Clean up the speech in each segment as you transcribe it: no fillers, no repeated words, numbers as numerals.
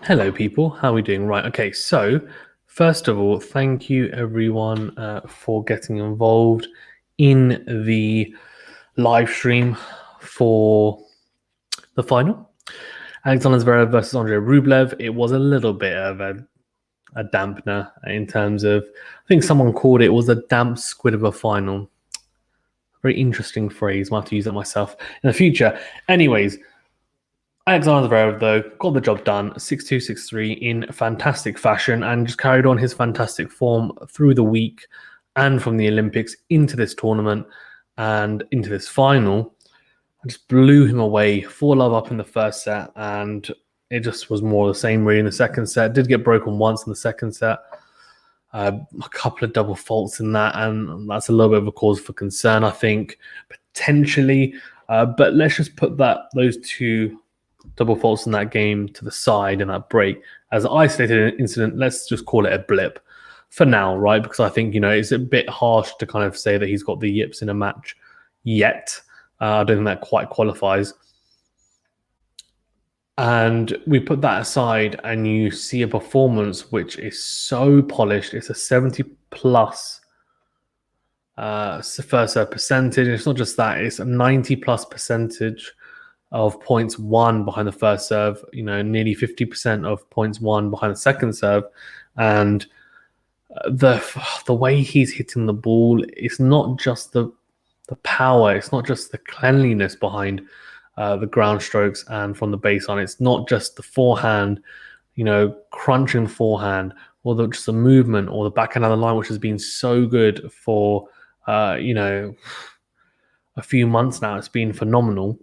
Hello, people. How are we doing? Right. Okay. So, first of all, thank you everyone for getting involved in the live stream for the final. Alexander ZVEREV versus Andrey RUBLEV. It was a little bit of a dampener in terms of, I think someone called it was a damp squid of a final. Very interesting phrase. Might have to use it myself in the future. Anyways, Alexander Zverev, though, got the job done 6-2, 6-3 in fantastic fashion and just carried on his fantastic form through the week and from the Olympics into this tournament and into this final. I just blew him away, 4-love up in the first set, and it just was more of the same really in the second set. Did get broken once in the second set. A couple of double faults in that, and that's a little bit of a cause for concern, I think, potentially. But let's just put those two double faults in that game to the side in that break as an isolated incident. Let's just call it a blip for now, right? Because I think, it's a bit harsh to kind of say that he's got the yips in a match yet. I don't think that quite qualifies. And we put that aside and you see a performance which is so polished. It's a 70 plus first serve percentage. It's not just that, it's a 90 plus percentage of points won behind the first serve, nearly 50% of points won behind the second serve. And the way he's hitting the ball, it's not just the power, it's not just the cleanliness behind the ground strokes and from the baseline. It's not just the forehand, crunching forehand, or just the movement or the backhand of the line, which has been so good for, a few months now. It's been phenomenal.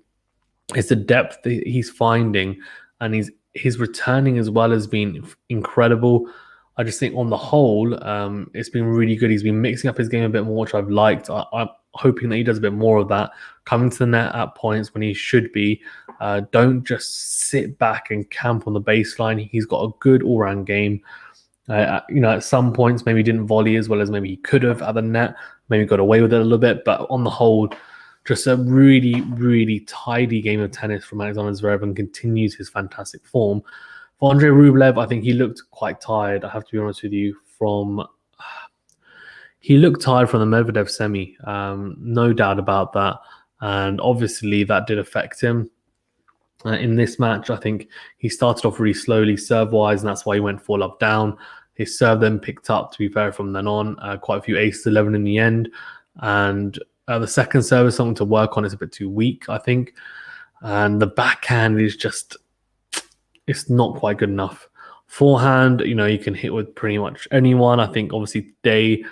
It's the depth that he's finding, and his returning as well has been incredible. I just think on the whole, it's been really good. He's been mixing up his game a bit more, which I've liked. I'm hoping that he does a bit more of that, coming to the net at points when he should be. Don't just sit back and camp on the baseline. He's got a good all-round game. At some points, maybe didn't volley as well as maybe he could have at the net. Maybe got away with it a little bit, but on the whole, just a really, really tidy game of tennis from Alexander Zverev and continues his fantastic form. For Andrey RUBLEV, I think he looked quite tired, I have to be honest with you, he looked tired from the Medvedev semi, no doubt about that. And obviously that did affect him. In this match, I think he started off really slowly serve-wise, and that's why he went 4-love down. His serve then picked up, to be fair, from then on. Quite a few aces 11 in the end. And the second serve is something to work on. It's a bit too weak, I think. And the backhand is just, it's not quite good enough. Forehand, you can hit with pretty much anyone. I think, obviously, today,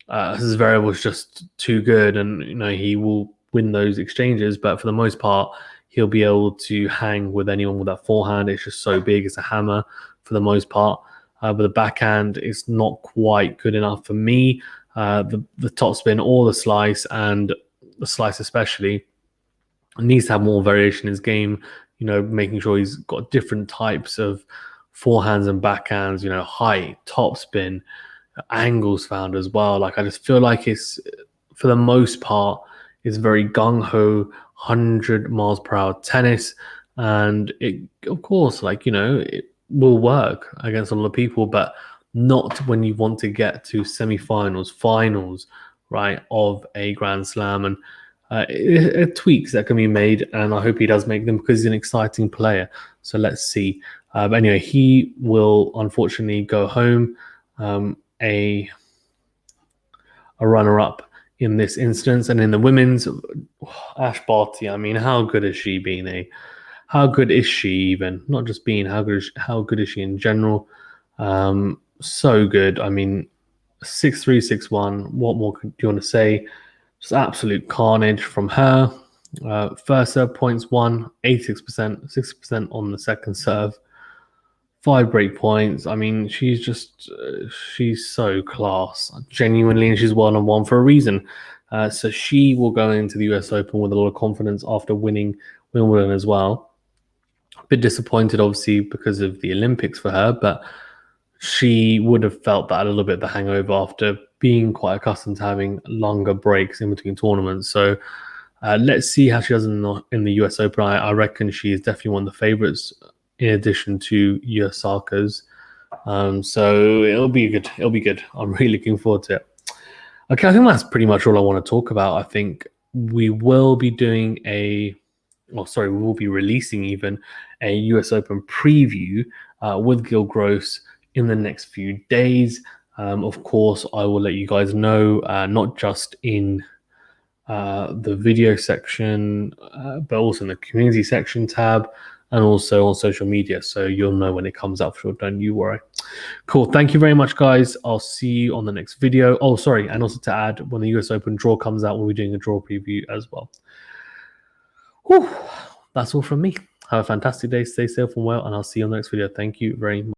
Zverev was just too good, and, he will win those exchanges. But for the most part, he'll be able to hang with anyone with that forehand. It's just so big. It's a hammer for the most part. But the backhand is not quite good enough for me. The topspin or the slice, and the slice especially, needs to have more variation in his game, making sure he's got different types of forehands and backhands, height, topspin, angles found as well. Like, I just feel like it's, for the most part, it's very gung-ho, 100 miles per hour tennis. And it, of course, it will work against a lot of people, but not when you want to get to semi-finals, finals, right, of a Grand Slam. And it tweaks that can be made, and I hope he does make them because he's an exciting player. So let's see. But anyway, he will unfortunately go home a runner-up in this instance. And in the women's, Ash Barty, I mean, how good has she been? How good is she even? Not just being, how good is she in general? So good. I mean, 6-3, 6-1. What more do you want to say? Just absolute carnage from her. First serve points won, 86%, 60% on the second serve. 5 break points. I mean, she's so class, genuinely, and she's 1-on-1 for a reason. So she will go into the US Open with a lot of confidence after winning Wimbledon as well. A bit disappointed, obviously, because of the Olympics for her, but she would have felt that a little bit, the hangover, after being quite accustomed to having longer breaks in between tournaments. So let's see how she does in the US Open. I reckon she is definitely one of the favourites in addition to Osaka's. So it'll be good. It'll be good. I'm really looking forward to it. Okay, I think that's pretty much all I want to talk about. I think we will be doing we will be releasing even a US Open preview with Gil Gross in the next few days. Of course, I will let you guys know, not just in the video section, but also in the community section tab, and also on social media. So you'll know when it comes out for sure. Don't you worry. Cool. Thank you very much, guys. I'll see you on the next video. Oh, sorry. And also to add, when the US Open draw comes out, we'll be doing a draw preview as well. Whew. That's all from me. Have a fantastic day. Stay safe and well, and I'll see you on the next video. Thank you very much.